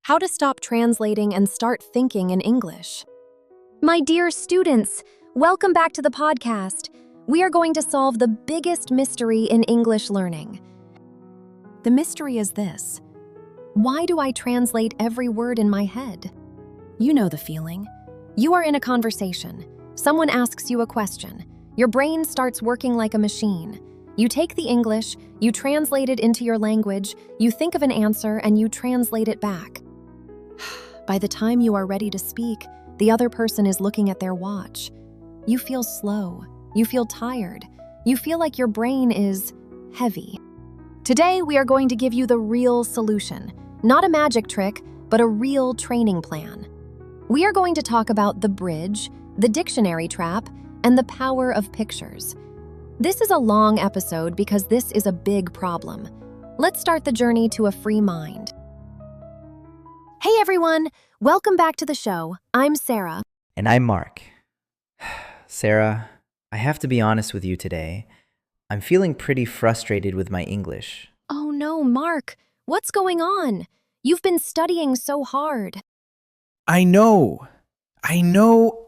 How to stop translating and start thinking in English. My dear students, welcome back to the podcast. We are going to solve the biggest mystery in English learning. The mystery is this: why do I translate every word in my head? You know the feeling. You are in a conversation. Someone asks you a question. Your brain starts working like a machine. You take the English, you translate it into your language, you think of an answer, and you translate it back. By the time you are ready to speak, the other person is looking at their watch. You feel slow. You feel tired. You feel like your brain is heavy. Today, we are going to give you the real solution. Not a magic trick, but a real training plan. We are going to talk about the bridge, the dictionary trap, and the power of pictures. This is a long episode because this is a big problem. Let's start the journey to a free mind. Hey everyone, welcome back to the show. I'm Sarah. And I'm Mark. Sarah, I have to be honest with you today. I'm feeling pretty frustrated with my English. Oh no, Mark, what's going on? You've been studying so hard. I know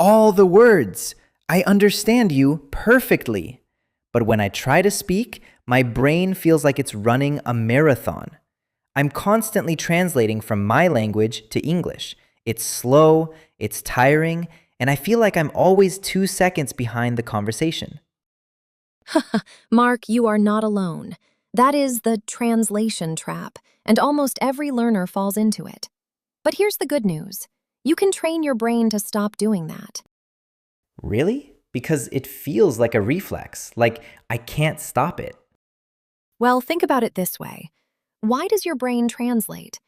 all the words. I understand you perfectly. But when I try to speak, my brain feels like it's running a marathon. I'm constantly translating from my language to English. It's slow, it's tiring, and I feel like I'm always 2 seconds behind the conversation. Mark, you are not alone. That is the translation trap, and almost every learner falls into it. But here's the good news. You can train your brain to stop doing that. Really? Because it feels like a reflex, like I can't stop it. Well, think about it this way. Why does your brain translate?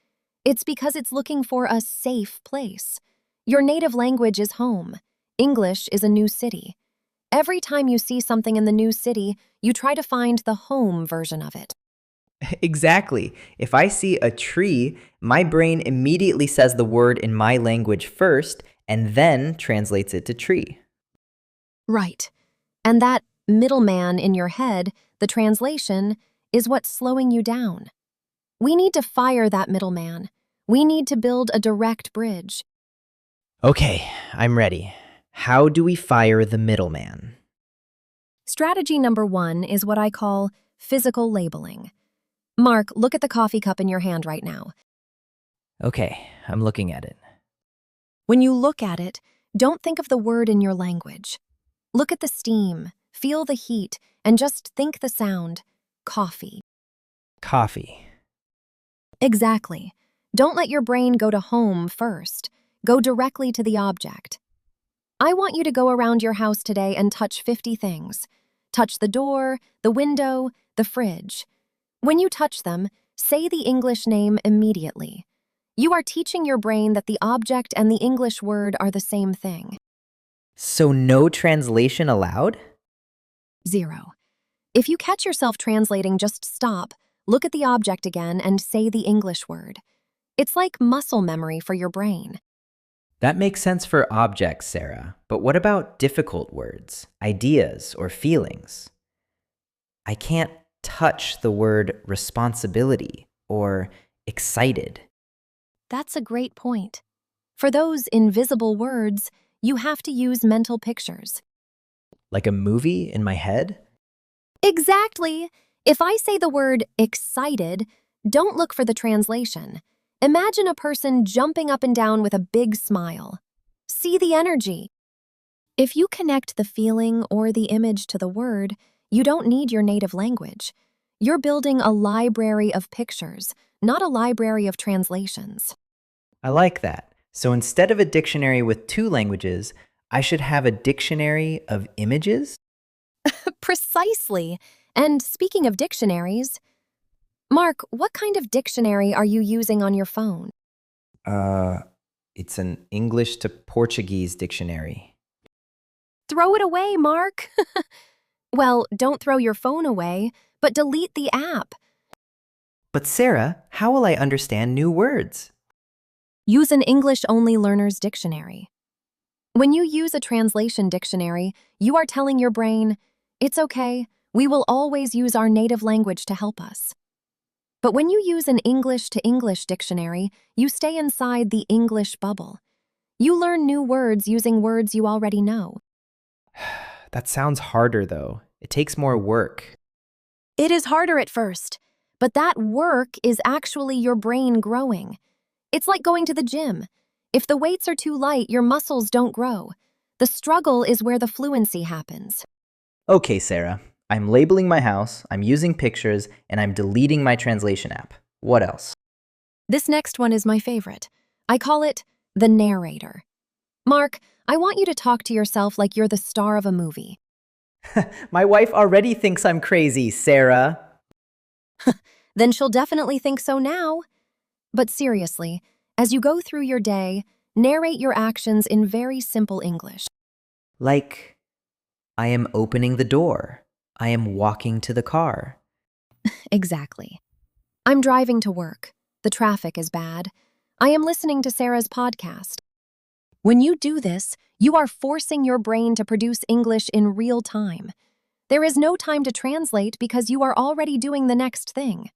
It's because it's looking for a safe place. Your native language is home. English is a new city. Every time you see something in the new city, you try to find the home version of it. Exactly. If I see a tree, my brain immediately says the word in my language first and then translates it to tree. Right. And that middleman in your head, the translation, is what's slowing you down. We need to fire that middleman. We need to build a direct bridge. Okay, I'm ready. How do we fire the middleman? Strategy number 1 is what I call physical labeling. Mark, look at the coffee cup in your hand right now. Okay, I'm looking at it. When you look at it, don't think of the word in your language. Look at the steam, feel the heat, and just think the sound. Coffee. Coffee. Exactly. Don't let your brain go to home first. Go directly to the object. I want you to go around your house today and touch 50 things. Touch the door, the window, the fridge. When you touch them, say the English name immediately. You are teaching your brain that the object and the English word are the same thing. So no translation allowed? 0. If you catch yourself translating, just stop, look at the object again, and say the English word. It's like muscle memory for your brain. That makes sense for objects, Sarah. But what about difficult words, ideas, or feelings? I can't touch the word responsibility or excited. That's a great point. For those invisible words, you have to use mental pictures. Like a movie in my head? Exactly. If I say the word excited, don't look for the translation. Imagine a person jumping up and down with a big smile. See the energy. If you connect the feeling or the image to the word, you don't need your native language. You're building a library of pictures, not a library of translations. I like that. So instead of a dictionary with 2 languages, I should have a dictionary of images? Precisely. And speaking of dictionaries, Mark, what kind of dictionary are you using on your phone? It's an English to Portuguese dictionary. Throw it away, Mark. Well, don't throw your phone away, but delete the app. But Sarah, how will I understand new words? Use an English-Only Learner's Dictionary. When you use a translation dictionary, you are telling your brain, it's okay, we will always use our native language to help us. But when you use an English-to-English dictionary, you stay inside the English bubble. You learn new words using words you already know. That sounds harder, though. It takes more work. It is harder at first, but that work is actually your brain growing. It's like going to the gym. If the weights are too light, your muscles don't grow. The struggle is where the fluency happens. Okay, Sarah. I'm labeling my house, I'm using pictures, and I'm deleting my translation app. What else? This next one is my favorite. I call it the narrator. Mark, I want you to talk to yourself like you're the star of a movie. My wife already thinks I'm crazy, Sarah. Then she'll definitely think so now. But seriously, as you go through your day, narrate your actions in very simple English. Like, I am opening the door. I am walking to the car. Exactly. I'm driving to work. The traffic is bad. I am listening to Sarah's podcast. When you do this, you are forcing your brain to produce English in real time. There is no time to translate because you are already doing the next thing.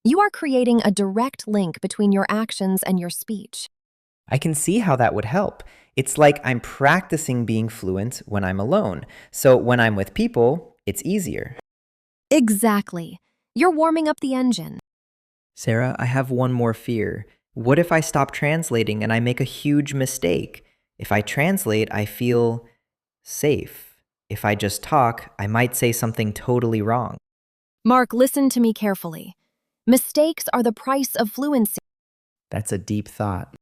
You are creating a direct link between your actions and your speech. I can see how that would help. It's like I'm practicing being fluent when I'm alone. So when I'm with people, it's easier. Exactly. You're warming up the engine. Sarah, I have one more fear. What if I stop translating and I make a huge mistake? If I translate, I feel safe. If I just talk, I might say something totally wrong. Mark, listen to me carefully. Mistakes are the price of fluency. That's a deep thought.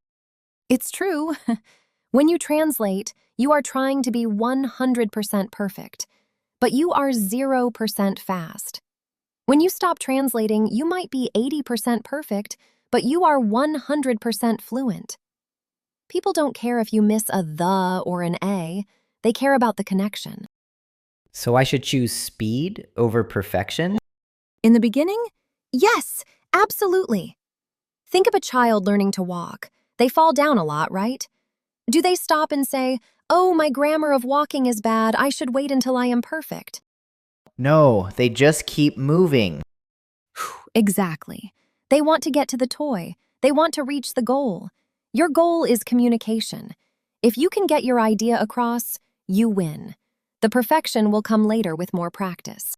It's true. When you translate, you are trying to be 100% perfect, but you are 0% fast. When you stop translating, you might be 80% perfect, but you are 100% fluent. People don't care if you miss a the or an a, they care about the connection. So I should choose speed over perfection? In the beginning? Yes, absolutely. Think of a child learning to walk. They fall down a lot, right? Do they stop and say, "Oh, my grammar of walking is bad, I should wait until I am perfect"? No, they just keep moving. Exactly. They want to get to the toy. They want to reach the goal. Your goal is communication. If you can get your idea across, you win. The perfection will come later with more practice.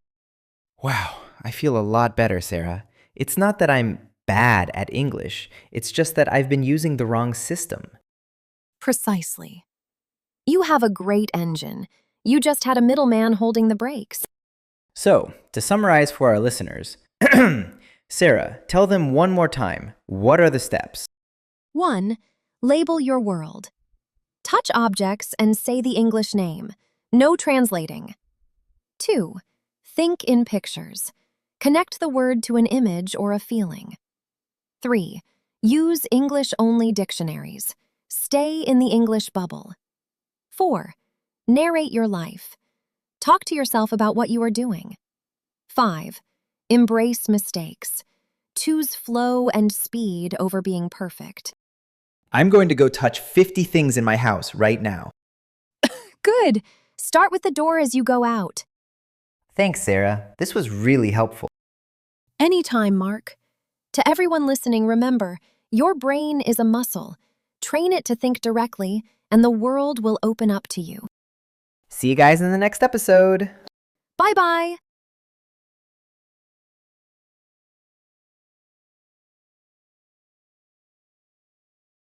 Wow, I feel a lot better, Sarah. It's not that I'm bad at English. It's just that I've been using the wrong system. Precisely. You have a great engine. You just had a middleman holding the brakes. So, to summarize for our listeners, Sarah, tell them one more time, what are the steps? 1. Label your world. Touch objects and say the English name. No translating. 2. Think in pictures. Connect the word to an image or a feeling. 3. Use English-Only Dictionaries. Stay in the English bubble. 4. Narrate your life. Talk to yourself about what you are doing. 5. Embrace mistakes. Choose flow and speed over being perfect. I'm going to go touch 50 things in my house right now. Good. Start with the door as you go out. Thanks, Sarah. This was really helpful. Anytime, Mark. To everyone listening, remember, your brain is a muscle. Train it to think directly, and the world will open up to you. See you guys in the next episode. Bye-bye.